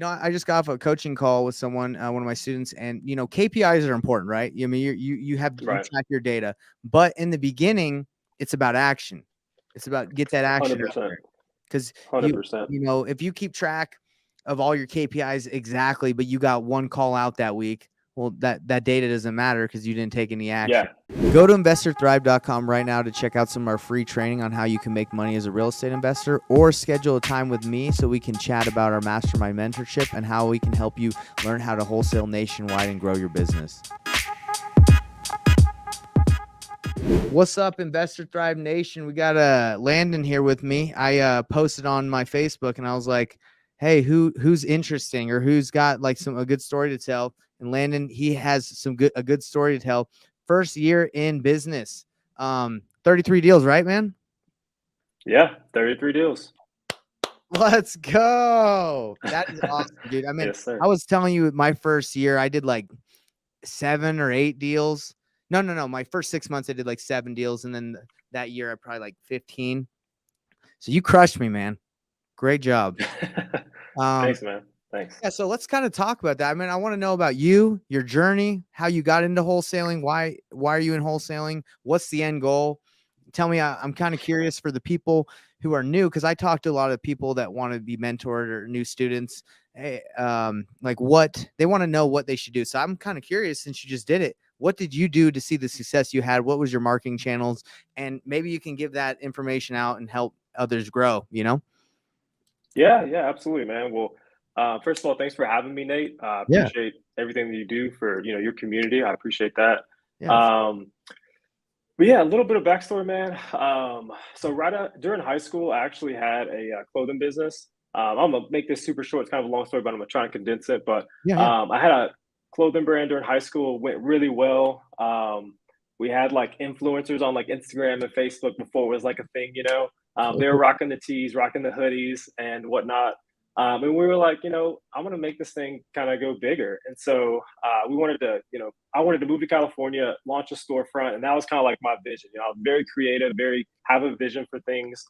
I just got off a coaching call with someone, one of my students, and KPIs are important, right? I mean, you Right. track your data, but in the beginning, it's about action. It's about get that action out 100%. there because you 100%. you know if you keep track of all your KPIs exactly, but you got one call out that week, well, that data doesn't matter because you didn't take any action. Yeah. Go to investorthrive.com right now to check out some of our free training on how you can make money as a real estate investor, or schedule a time with me so we can chat about our mastermind mentorship and how we can help you learn how to wholesale nationwide and grow your business. What's up, Investor Thrive Nation? We got Landon here with me. I posted on my Facebook and I was like, hey, who's interesting or who's got like a good story to tell? And Landon, he has a good story to tell. First year in business. 33 deals, right, man? Yeah. 33 deals. Let's go. That is awesome, dude. I mean, Yes, sir. I was telling you my first year, I did like 7 or 8 deals. No. My first 6 months, I did like 7 deals. And then that year, I probably like 15. So you crushed me, man. Great job. Thanks, man. Thanks. Yeah, so let's kind of talk about that. I mean, I want to know about you, your journey, how you got into wholesaling. Why are you in wholesaling? What's the end goal? Tell me. I'm kind of curious for the people who are new, because I talk to a lot of people that want to be mentored or new students. Like what they want to know what they should do. So I'm kind of curious, since you just did it. What did you do to see the success you had? What was your marketing channels? And maybe you can give that information out and help others grow, Yeah, yeah, absolutely, man. Well, first of all, thanks for having me, Nate. I Yeah. appreciate everything that you do for your community. I appreciate that. Yeah. Um, but yeah, a little bit of backstory, man. So during high school, I actually had a clothing business. I'm gonna make this super short. It's kind of a long story, but I'm gonna try and condense it. But Yeah. I had a clothing brand during high school. It went really well. We had like influencers on like Instagram and Facebook before it was like a thing. They were Cool. rocking the tees, rocking the hoodies, and whatnot. And we were like, I'm gonna make this thing kind of go bigger. And so we wanted to, I wanted to move to California, launch a storefront, and that was kind of like my vision. I'm very creative, very have a vision for things.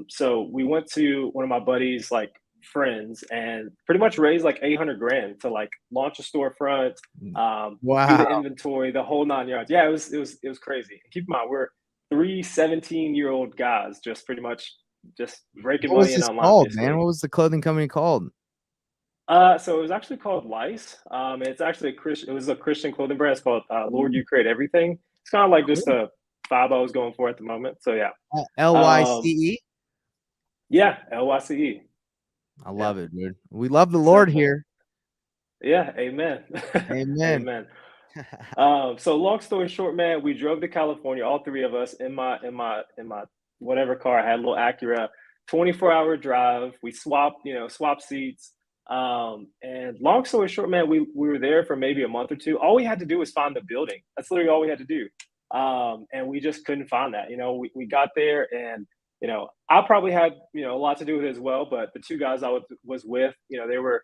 So we went to one of my buddies' like friends and pretty much raised like 800 grand to like launch a storefront, do the Wow. inventory, the whole 9 yards. Yeah, it was crazy. Keep in mind, we're three 17-year-old guys just pretty much just breaking What was money in this online, called, man? basically. What was the clothing company called? So it was actually called Lice. It's actually a Christian. It was a Christian clothing brand. It's called Lord, Ooh, You Create Everything. It's kind of like just cool. a vibe I was going for at the moment. So yeah, um, LYCE. yeah, LYCE. I Yeah, love it, dude. We love the Lord simple. here. Yeah, amen, Amen. amen. So long story short, man, we drove to California, all three of us in my whatever car. I had a little Acura, 24-hour drive. We swapped seats. And long story short, man, we were there for maybe a month or two. All we had to do was find the building. That's literally all we had to do. And we just couldn't find that. We got there, and I probably had a lot to do with it as well. But the two guys I was with, they were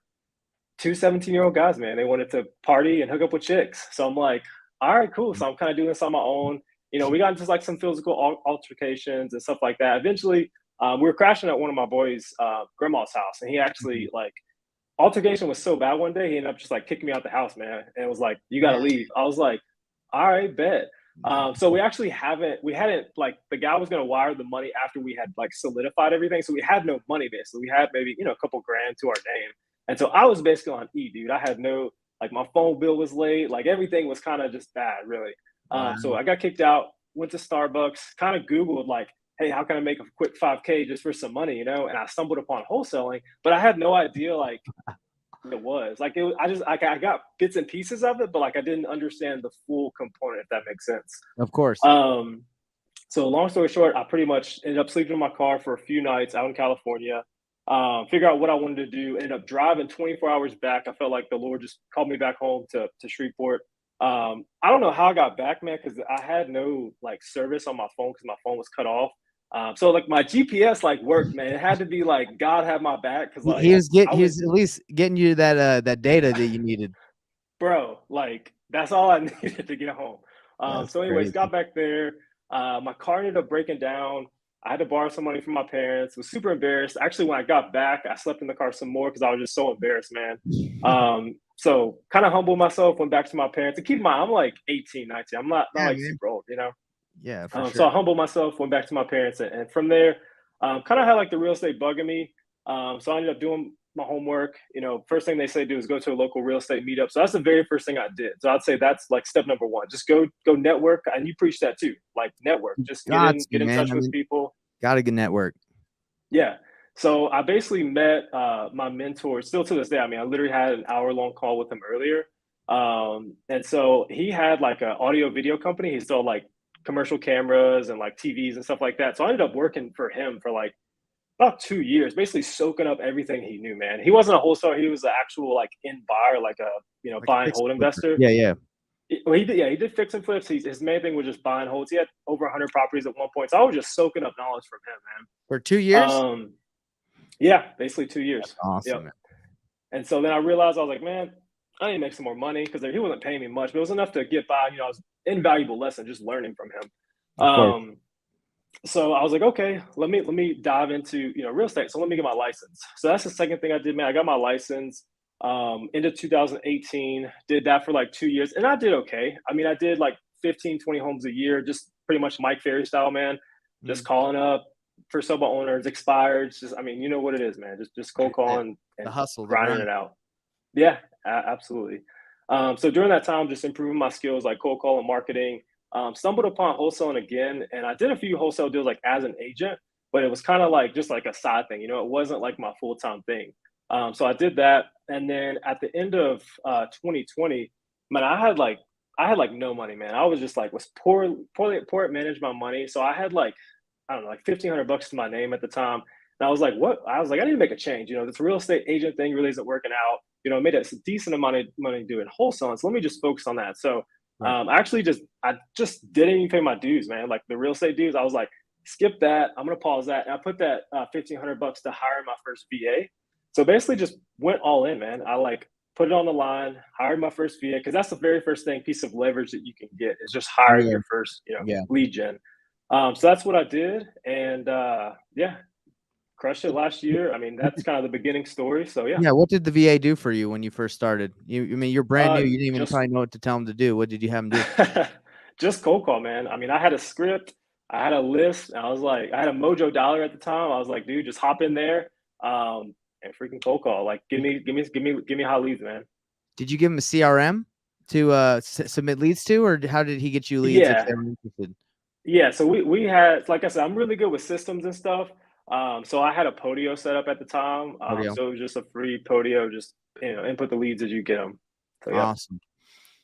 two 17-year-old guys, man. They wanted to party and hook up with chicks. So I'm like, all right, cool. So I'm kind of doing this on my own. We got into like some physical altercations and stuff like that. Eventually, we were crashing at one of my boys' grandma's house, and he actually like altercation was so bad one day, he ended up just like kicking me out the house, man. And it was like, you got to leave. I was like, all right, bet. So we hadn't like the guy was going to wire the money after we had like solidified everything. So we had no money basically. We had maybe, a couple grand to our name. And so I was basically on E, dude. I had no, like my phone bill was late. Like everything was kind of just bad, really. Wow. So I got kicked out, went to Starbucks, kind of Googled like, hey, how can I make a quick 5K just for some money, And I stumbled upon wholesaling, but I had no idea like it was like it was, I got bits and pieces of it, but like I didn't understand the full component, if that makes sense. Of course. Um, so long story short, I pretty much ended up sleeping in my car for a few nights out in California. Figure out what I wanted to do. Ended up driving 24 hours back. I felt like the Lord just called me back home to Shreveport. I don't know how I got back, man, because I had no like service on my phone because my phone was cut off. So like my GPS like worked, man. It had to be like God had my back because He, like he was get I he was was at least getting you that data that you needed. bro, like that's all I needed to get home. That's So anyways, crazy. got back there. My car ended up breaking down. I had to borrow some money from my parents. Was super embarrassed. Actually, when I got back, I slept in the car some more because I was just so embarrassed, man. So kind of humbled myself, went back to my parents. And keep in mind, I'm like 18, 19. I'm not Yeah, like man. super old, you know? Yeah, for So sure. I humbled myself, went back to my parents, and from there, kind of had like the real estate bugging me. So I ended up doing my homework. You know, first thing they say do is go to a local real estate meetup. So that's the very first thing I did. So I'd say that's like step number one. Just go network, and you preach that too. Like network, just Got get to, in man. touch I with mean, people. got a good network. Yeah. So I basically met my mentor. Still to this day, I mean, I literally had an hour-long call with him earlier. And so he had like an audio video company. He sold like commercial cameras and like TVs and stuff like that. So I ended up working for him for like about 2 years, basically soaking up everything he knew, man. He wasn't a wholesaler, he was an actual like in buyer, like a Like a buy and fix hold flipper. investor. Yeah, yeah. Well, he did, yeah, he did fix and flips. His main thing was just buy and holds. He had over 100 properties at one point. So I was just soaking up knowledge from him, For 2 years? man. Yeah, basically 2 years. Awesome, Yep. man. And so then I realized I was like, man, I need to make some more money because he wasn't paying me much, but it was enough to get by. You know, I was invaluable lesson just learning from him. Of course. So I was like, okay, let me dive into real estate. So let me get my license. So that's the second thing I did, man. I got my license into 2018. Did that for like 2 years, and I did okay. I mean, I did like 15, 20 homes a year, just pretty much Mike Ferry style, man. Just Mm. calling up for sub owners, expired. Just I mean, you know what it is, man. Just cold calling The and hustle, the grinding grind. it out. Yeah, absolutely. So during that time, just improving my skills like cold call and marketing. Stumbled upon wholesaling again, and I did a few wholesale deals like as an agent, but it was kind of like just like a side thing. You know, it wasn't like my full time thing. So I did that, and then at the end of 2020, man, I had like no money, man. I was just like was poor at manage my money. So I had like I don't know, like 1,500 bucks to my name at the time. And I was like, what? I was like, I need to make a change. You know, this real estate agent thing really isn't working out. You know, I made a decent amount of money doing wholesaling. So let me just focus on that. So Right. I just didn't even pay my dues, man. Like the real estate dues, I was like, skip that. I'm gonna pause that. And I put that 1,500 bucks to hire my first VA. So basically, just went all in, man. I like put it on the line, hired my first VA because that's the very first piece of leverage that you can get is just hiring Yeah. your first, Yeah. lead gen. So that's what I did, and yeah, crushed it last year. I mean, that's kind of the beginning story. So yeah, Yeah, what did the VA do for you when you first started? I mean, you're brand new. You didn't even just probably know what to tell them to do. What did you have them do? just cold call, man. I mean, I had a script, I had a list. And I was like, I had a Mojo Dollar at the time. I was like, dude, just hop in there, and freaking cold call. Like, give me hot leads, man. Did you give him a CRM to submit leads to, or how did he get you leads if Yeah, they were interested? yeah. So we had, like I said, I'm really good with systems and stuff. So I had a Podio set up at the time. Audio. So it was just a free Podio, just input the leads as you get them. So yeah. Awesome.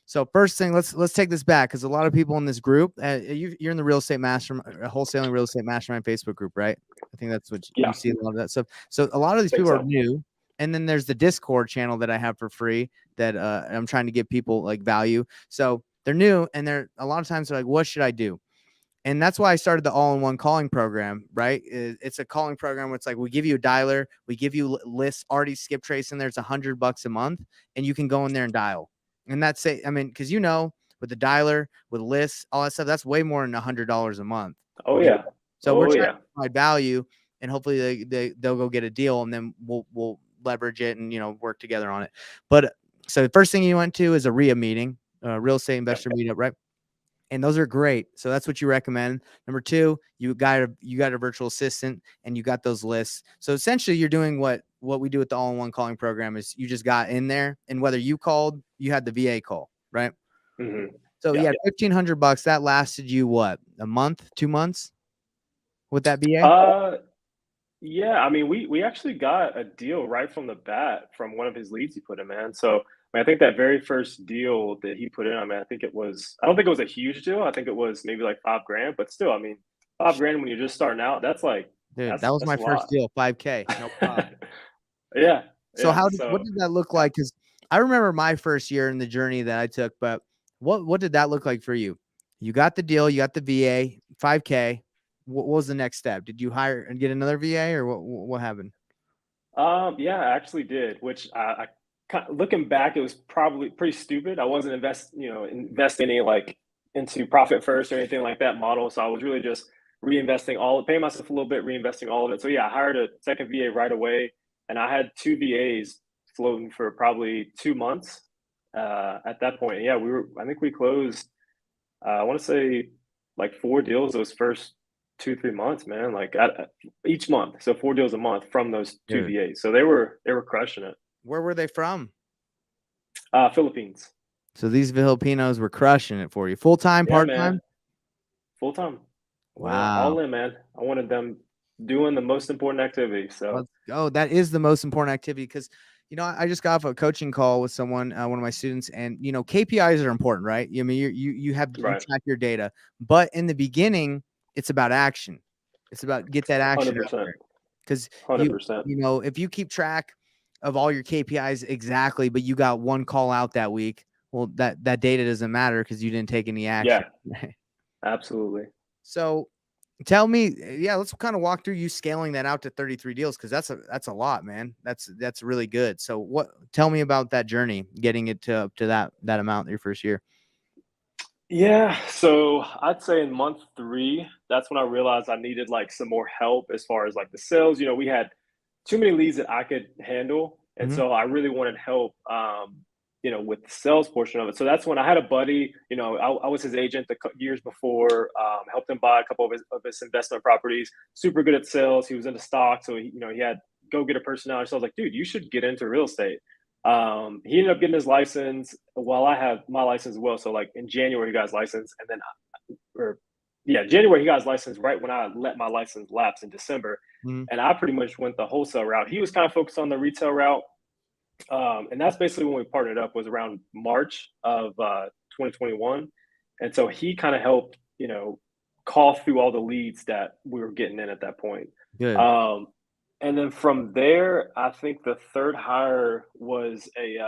So first thing, let's take this back because a lot of people in this group, you're in the real estate wholesaling real estate mastermind Facebook group, right? I think that's what you Yeah, see a lot of that stuff. So a lot of these think people are so. new, and then there's the Discord channel that I have for free that I'm trying to give people like value. So they're new, and they're a lot of times they're like, "What should I do?" And that's why I started the all-in-one calling program, right? It's a calling program where it's like we give you a dialer, we give you lists already skip trace in there. It's $100 a month, and you can go in there and dial. And that's it. I mean, because with the dialer, with lists, all that stuff, that's way more than $100 a month. Oh You know? yeah. So we're Oh trying yeah. to provide value, and hopefully they'll go get a deal, and then we'll leverage it and work together on it. But so the first thing you went to is a RIA meeting, real estate Yep. investor meetup, right? And those are great. So that's what you recommend. Number two, you got a virtual assistant and you got those lists. So essentially you're doing what we do with the all-in-one calling program is you just got in there, and whether you called, you had the VA call, right? Hmm. So Yeah. yeah, $1,500 that lasted you what, a month, 2 months with that VA? Uh, yeah. I mean, we actually got a deal right from the bat from one of his leads he put in, man. So I mean, I think that very first deal that he put in, I mean, I don't think it was a huge deal. I think it was maybe like 5 grand, but still, I mean, 5 grand when you're just starting out, that's like Dude, that that's was that's my a first lot. deal, 5K, no problem. Yeah. So Yeah. what So did that look yeah. like? Because I remember my first year in the journey that I took, but what did that look like for you? You got the deal, you got the VA, 5K. What was the next step? Did you hire and get another VA, or what happened? Yeah, I actually did, which looking back, it was probably pretty stupid. I wasn't investing any like into profit first or anything like that model. So I was really just paying myself a little bit, reinvesting all of it. So yeah, I hired a second VA right away, and I had two VAs floating for probably 2 months at that point. Yeah, I think we closed. I want to say like 4 deals those first 2 3 months, man. Like each month, so 4 deals a month from those two Dude, VAs. So they were crushing it. where were they from? Philippines. So these Filipinos were crushing it for you. Full time, Yeah, part man. time? Full time. Well, Wow. all in, man. I wanted them doing the most important activity. So Let's go. That is the most important activity because, I just got off a coaching call with someone, one of my students, and KPIs are important, right? I mean, you right, track your data, but in the beginning, it's about action. It's about get that hundred action out percent, there because 100%. if you keep track of all your KPIs exactly, but you got one call out that week, well, that data doesn't matter because you didn't take any action. Yeah, absolutely. So tell me, yeah, let's kind of walk through you scaling that out to 33 deals because that's a lot, man. That's really good. So tell me about that journey, getting it to up to that amount your first year. Yeah, so I'd say in month 3, that's when I realized I needed, like, some more help as far as, like, the sales. We had too many leads that I could handle, and Hmm. so I really wanted help, with the sales portion of it. So that's when I had a buddy, I was his agent the years before, helped him buy a couple of his investment properties, super good at sales. He was into stock, so he had go-getter personality. So I was like, "Dude, you should get into real estate." He ended up getting his license while I have my license as well. So like in January he got his license, and then or yeah, January he got his license right when I let my license lapse in December, Hmm. and I pretty much went the wholesale route. He was kind of focused on the retail route, and that's basically when we partnered up was around March of 2021, and so he kind of helped call through all the leads that we were getting in at that point. Good. Um, and then from there, I think the third hire was a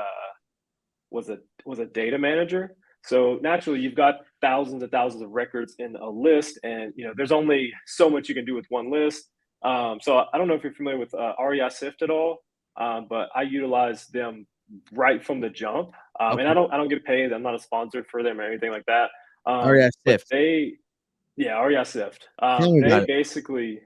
data manager. So naturally, you've got thousands and thousands of records in a list, and there's only so much you can do with one list. So I don't know if you're familiar with REI Sift at all, but I utilize them right from the jump, and I Okay. don't I don't get paid. I'm not a sponsor for them or anything like that. REI But Sift. yeah, REI Sift. Tell me They about it. basically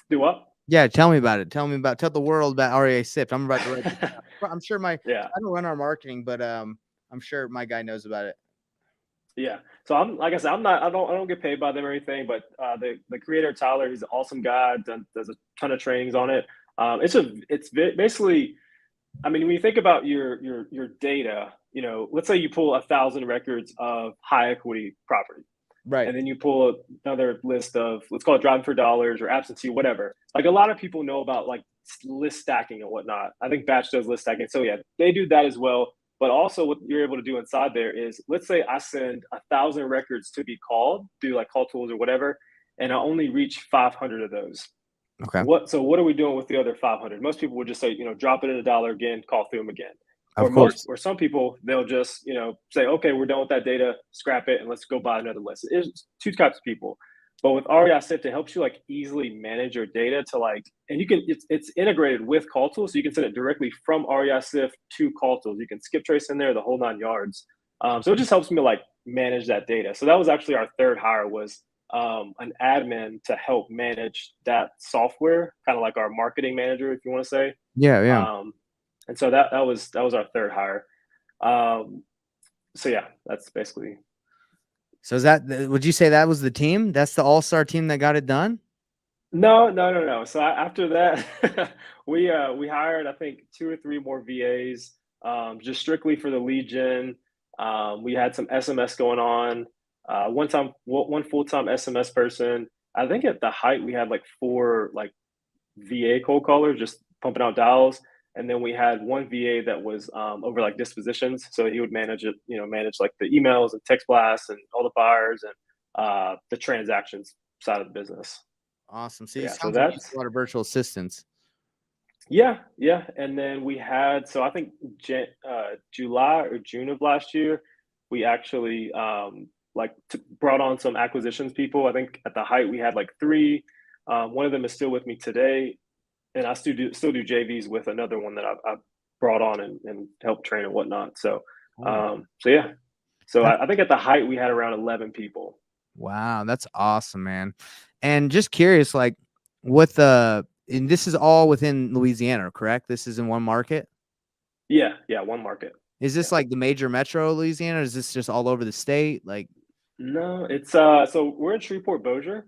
do what? Yeah, tell me about it. Tell the world about REI Sift. I'm about to write this down. I'm sure Yeah. I don't run our marketing, but I'm sure my guy knows about it. Yeah. So I'm like I said, I don't get paid by them or anything, but the creator Tyler, he's an awesome guy, does a ton of trainings on it. Basically, I mean, when you think about your data, let's say you pull 1,000 records of high equity property, Right. and then you pull another list of, let's call it driving for dollars or absentee, whatever. Like a lot of people know about like list stacking and whatnot. I think Batch does list stacking. So yeah, they do that as well. But also what you're able to do inside there is, let's say I send 1,000 records to be called through like call tools or whatever, and I only reach 500 of those. Okay. So what are we doing with the other 500? Most people would just say, drop it at a dollar again, call through them again. Of course. Or some people, they'll just, say, okay, we're done with that data, scrap it, and let's go buy another list. It's two types of people. But with REI Sift, it helps you like easily manage your data to like, and it's integrated with call tools, so you can send it directly from REI Sift to call tools. You can skip trace in there, the whole 9 yards. So it just helps me like manage that data. So that was actually our third hire was an admin to help manage that software, kind of like our marketing manager, if you want to say. Yeah, yeah. Um, and so that was our third hire. Um, so yeah, that's basically. So would you say that was the team? That's the all-star team that got it done? No, no, no, no. So after that, we hired I think 2 or 3 more VAs, just strictly for the lead gen. We had some SMS going on. One full time SMS person. I think at the height we had like 4 like VA cold callers just pumping out dials. And then we had one VA that was over like dispositions. So he would manage it, manage like the emails and text blasts and all the buyers and the transactions side of the business. Awesome. So So it yeah, so sounds like you used that's a lot of virtual assistants. yeah, yeah. And then we had, so I think July or June of last year, we actually brought on some acquisitions people. I think at the height we had like 3. One of them is still with me today, and I still do JVs with another one that I brought on and helped train and whatnot. So Oh, so yeah. So that's I think at the height we had around 11 people. Wow, that's awesome, man. And just curious, like with the and this is all within Louisiana, correct? This is in one market. Yeah, yeah, one market. Is Yeah. this like the major metro of Louisiana? Or is this just all over the state? Like, No, it's so we're in Shreveport, Bossier,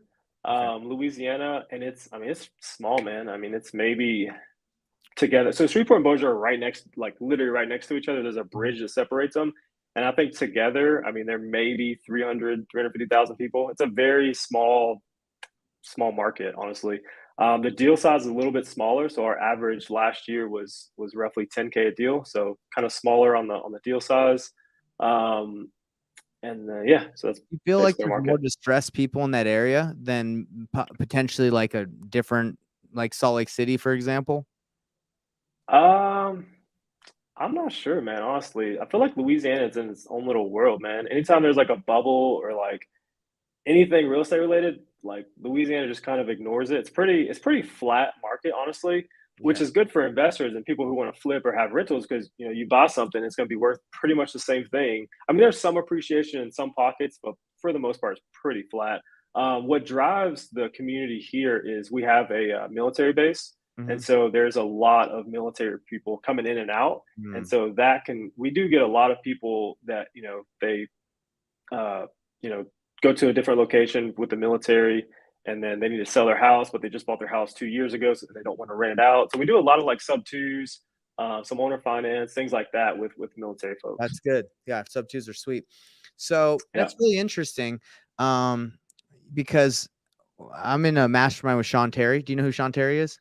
okay. Louisiana, and it's I mean it's small, man. I mean it's maybe together. So Shreveport and Bossier are right next, like literally right next to each other. There's a Mhm. bridge that separates them. And I think together, I mean, there may be 350,000 people. It's a very small market, honestly. The deal size is a little bit smaller, so our average last year was roughly 10K a deal, so kind of smaller on the deal size. Um, and Yeah, so that's You feel like basically our there's more market. distressed people in that area than potentially like a different, like Salt Lake City, for example? Um, I'm not sure, man. Honestly, I feel like Louisiana is in its own little world, man. Anytime there's like a bubble or like anything real estate related, like Louisiana just kind of ignores it. It's pretty flat market, honestly, which Yeah. is good for investors and people who want to flip or have rentals because you buy something, it's going to be worth pretty much the same thing. I mean, there's some appreciation in some pockets, but for the most part, it's pretty flat. What drives the community here is we have a military base, and Mhm. so there's a lot of military people coming in and out, and Mm. so that can we do get a lot of people that they uh, you know, go to a different location with the military, and then they need to sell their house, but they just bought their house 2 years ago, so they don't want to rent it out. So we do a lot of like sub twos, some owner finance, things like that with military folks. That's good. Yeah, sub twos are sweet. So Yeah. that's really interesting, um, because I'm in a mastermind with Sean Terry. Do you know who Sean Terry is?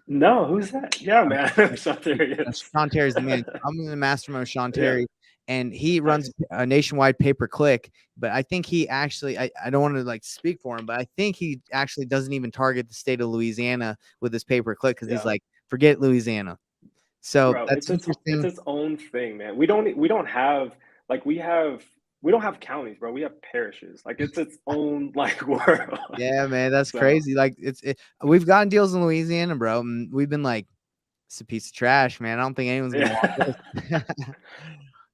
No, who's that? Yeah, man. So there he is. Sean Terry's the man. I'm in the mastermind with Sean Yeah. Terry, and he runs Nice. a nationwide pay per click. But I think he actually, I don't want to like speak for him, but I think he actually doesn't even target the state of Louisiana with his pay per click because he's Yeah. like, forget Louisiana. So Bro, that's it's interesting. its own thing, man. We don't have like we don't have counties, bro. We have parishes. Like it's its own like world. Yeah, man, that's So crazy. Like we've gotten deals in Louisiana, bro, and we've been like, it's a piece of trash, man. I don't think anyone's gonna want yeah. this. Yeah,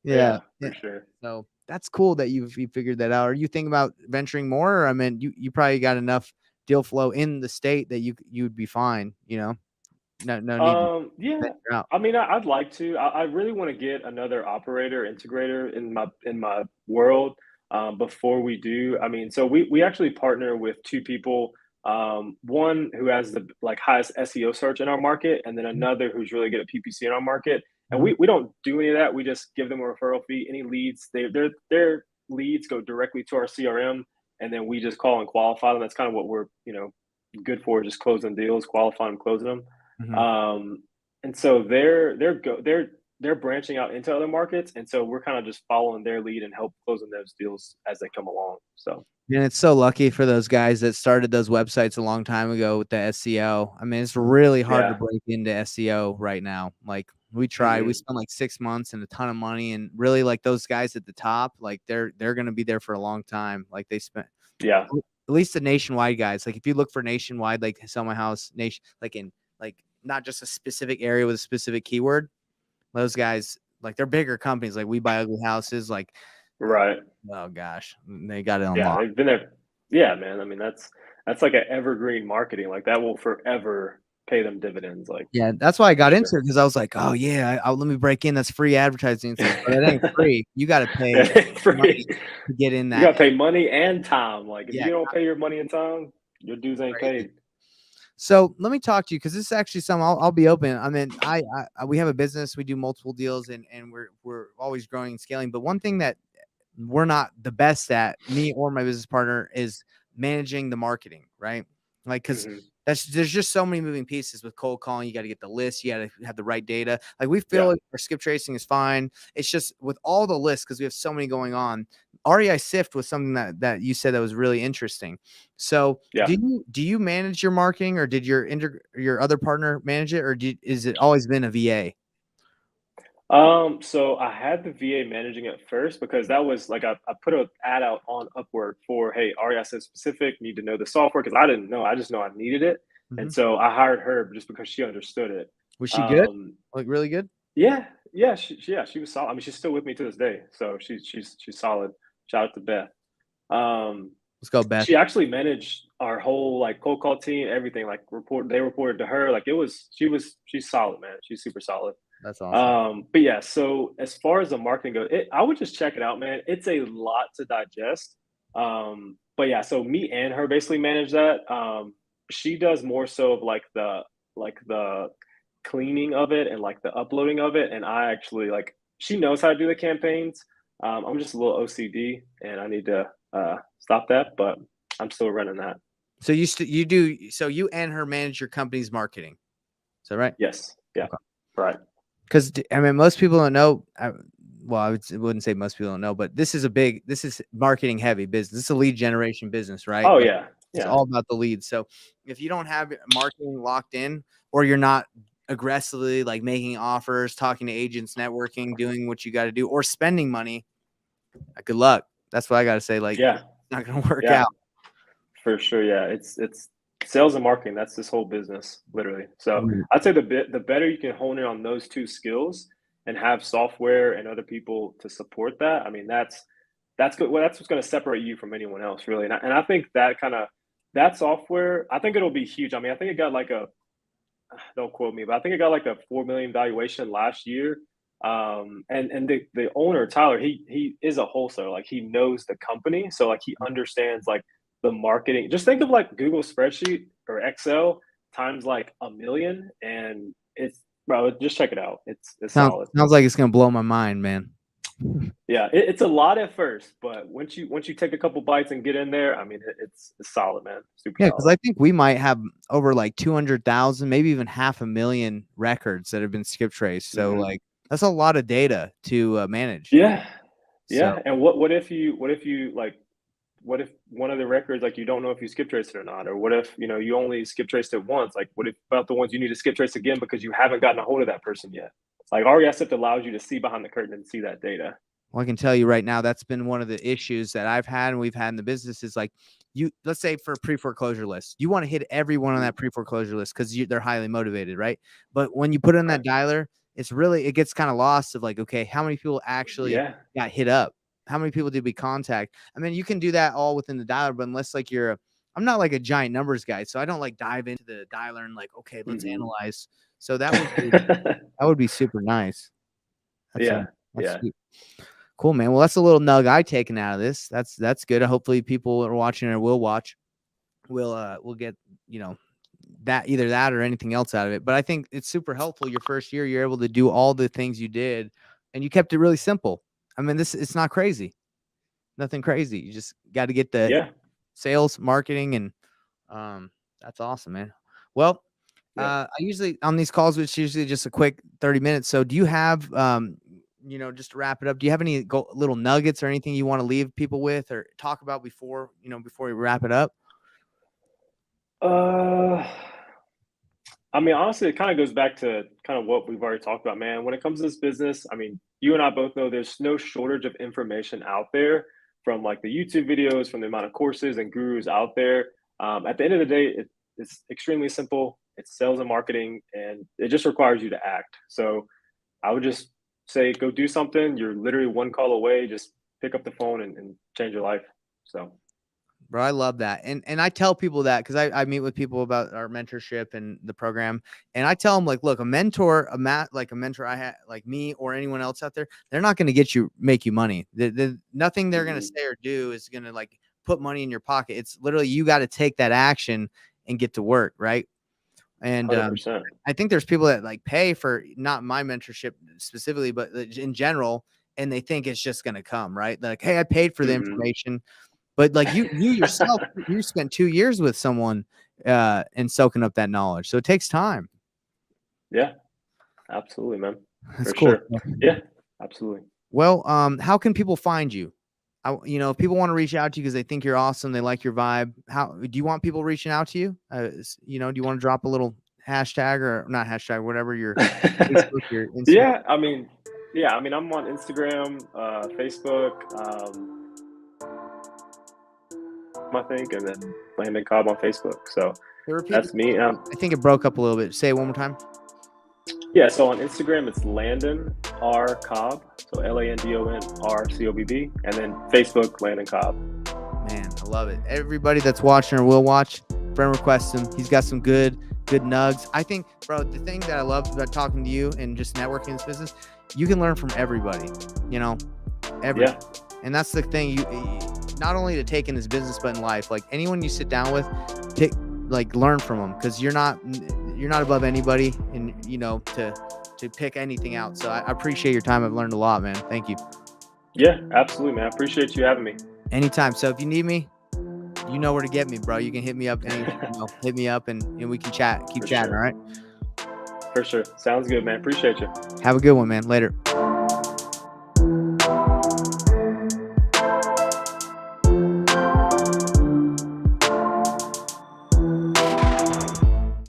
Yeah, yeah. for sure. So that's cool that you figured that out. Are you thinking about venturing more? Or, I mean, you probably got enough deal flow in the state that you would be fine. No need to Yeah. venture out. I mean, I'd like to. I really want to get another operator integrator in my world before we do. I mean, so we actually partner with two people. One who has the like highest SEO search in our market, and then another who's really good at PPC in our market. And Mhm. we don't do any of that. We just give them a referral fee. Any leads, their leads go directly to our CRM, and then we just call and qualify them. That's kind of what we're good for, just closing deals, qualifying, closing them. Mhm. Um, and so they're branching out into other markets, and so we're kind of just following their lead and help closing those deals as they come along. So And it's so lucky for those guys that started those websites a long time ago with the SEO. I mean, it's really hard to yeah. break into SEO right now. Like we Hmm. spent like 6 months and a ton of money, and really like those guys at the top, like they're gonna be there for a long time. Like they spent Yeah. at least the nationwide guys. Like if you look for nationwide, like sell my house nation, like in like not just a specific area with a specific keyword, those guys like they're bigger companies. Like We Buy Ugly Houses, like Right. oh gosh, they got it Yeah, unlocked. they've been there. Yeah, man. I mean, that's like an evergreen marketing. Like that will forever pay them dividends. Like Yeah, that's why I for got into sure. it because I was like, oh yeah, let me break in. That's free advertising. It's like, but it ain't free. You got to pay money Free. to get in You that. gotta pay money and time. Like if Yeah, you don't pay your money and time, your dues ain't crazy. paid. So let me talk to you because this is actually something I'll be open. I mean, we have a business, we do multiple deals, and we're always growing and scaling. But one thing that we're not the best at, me or my business partner, is managing the marketing, right? Like, because Hmm. there's just so many moving pieces with cold calling. You got to get the list, you got to have the right data. Like, we feel Yeah. like our skip tracing is fine. It's just with all the lists, because we have so many going on. REI Sift was something that you said that was really interesting. So Yeah. do you manage your marketing, or did your other partner manage it, or is it always been a VA? So I had the VA managing it first because that was like I put an ad out on Upwork for hey, RES specific, need to know the software because I didn't know. I just know I needed it. And Mhm. so I hired her just because she understood it. Was she good? Um, Like really good? yeah, she was solid. I mean, she's still with me to this day. So she's solid. Shout out to Beth. Let's go, Beth. She actually managed our whole like cold call team, everything. Like they reported to her. Like she's solid, man. She's super solid. That's awesome. But yeah, so as far as the marketing goes, I would just check it out, man. It's a lot to digest. But yeah, so me and her basically manage that. She does more so of like the cleaning of it and like the uploading of it, and I actually like she knows how to do the campaigns. I'm just a little OCD, and I need to stop that, but I'm still running that. So you do so you and her manage your company's marketing. Is that right? Yes. Yeah. Okay. Right. Because I mean, most people don't know. Well, wouldn't say most people don't know, but this is marketing heavy business. This is a lead generation business, right? Oh Like, yeah. it's Yeah. all about the leads. So if you don't have marketing locked in, or you're not aggressively like making offers, talking to agents, networking, doing what you got to do, or spending money, good luck. That's what I got to say. Like, Yeah. it's not going to work Yeah. out. For sure. Yeah. It's sales and marketing. That's this whole business, literally. So Mm. I'd say the better you can hone in on those two skills and have software and other people to support that. I mean, that's good. Well, that's what's going to separate you from anyone else, really. And I think that software, I think it'll be huge. I mean, I think it got like a don't quote me, but I think it got like a 4 million valuation last year. And the owner Tyler, he is a wholesaler. Like he knows the company, so like he understands like the marketing. Just think of like Google spreadsheet or Excel times like a million, and it's bro. Just check it out. It's solid. Sounds like it's going to blow my mind, man. Yeah, it's a lot at first, but once you take a couple bites and get in there, I mean, it's solid, man. Super Yeah, because solid. I think we might have over like 200,000, maybe even 500,000 records that have been skip traced. So Mhm. like that's a lot of data to manage. Yeah, So yeah. And what if you like what if one of the records like you don't know if you skip traced it or not, or what if you only skip traced it once? Like what if about the ones you need to skip trace again because you haven't gotten a hold of that person yet? Like RESIP allows you to see behind the curtain and see that data. well, I can tell you right now, that's been one of the issues that I've had and we've had in the business is like let's say for a pre-foreclosure list, you want to hit everyone on Mhm. that pre-foreclosure list because they're highly motivated, right? But when you put in Right. that dialer, it gets kind of lost of like, okay, how many people actually Yeah. got hit up? How many people did we contact? I mean, you can do that all within the dialer, but unless like I'm not like a giant numbers guy, so I don't like dive into the dialer and like, okay, let's Hmm. analyze. So that would be super nice. That's Yeah. that's Yeah. sweet. Cool, man. Well, that's a little nug I taken out of this. That's good. Hopefully people are watching or will watch. We'll get, you know, that either that or anything else out of it. But I think it's super helpful. Your first year, you're able to do all the things you did and you kept it really simple. I mean, it's not crazy. Nothing crazy. You just got to get the Yeah. sales, marketing, and that's awesome, man. Well, Yeah. I usually on these calls, which usually just a quick 30 minutes. So do you have just to wrap it up, do you have any little nuggets or anything you want to leave people with or talk about before we wrap it up? Uh, I mean, honestly, it kind of goes back to kind of what we've already talked about, man. When it comes to this business, I mean, you and I both know there's no shortage of information out there from like the YouTube videos, from the amount of courses and gurus out there. At the end of the day, it's extremely simple. It's sales and marketing, and it just requires you to act. So I would just say, go do something. You're literally one call away. Just pick up the phone and change your life. So, Bro, I love that. And I tell people that because I meet with people about our mentorship and the program. And I tell them, like, look, like a mentor I had, like me or anyone else out there, they're not going to make you money. Nothing they're going to mhm. say or do is going to like put money in your pocket. It's literally you got to take that action and get to work, right? And 100%. I think there's people that like pay for not my mentorship specifically, but in general, and they think it's just going to come, right? They're like, hey, I paid for the Mhm. information. But like you yourself, you spent 2 years with someone and soaking up that knowledge. So it takes time. Yeah, absolutely, man. That's For cool. sure. Yeah, absolutely. Well, how can people find you? If people want to reach out to you because they think you're awesome, they like your vibe. How do you want people reaching out to you? Do you want to drop a little hashtag or not hashtag, whatever your Facebook, your Instagram? Yeah, I mean, I'm on Instagram, Facebook, I think, and then Landon Cobb on Facebook. So Hey, repeat. that's me. I think it broke up a little bit. Say it one more time. Yeah, so on Instagram it's Landon R Cobb, so LandonRCobb, and then Facebook Landon Cobb. Man, I love it. Everybody that's watching or will watch, friend request him. He's got some good nugs. I think, bro, the thing that I love about talking to you and just networking in this business, you can learn from everybody, you know, Yeah. and that's the thing. You not only to take in this business, but in life, like anyone you sit down with, learn from them, because you're not above anybody, and you know, to pick anything out. So I appreciate your time. I've learned a lot, man. Thank you. Yeah, absolutely, man. I appreciate you having me. Anytime. So if you need me, you know where to get me, bro. You can hit me up hit me up, and we can keep chatting. Sure. All right. For sure. Sounds good, man. Appreciate you. Have a good one, man. Later.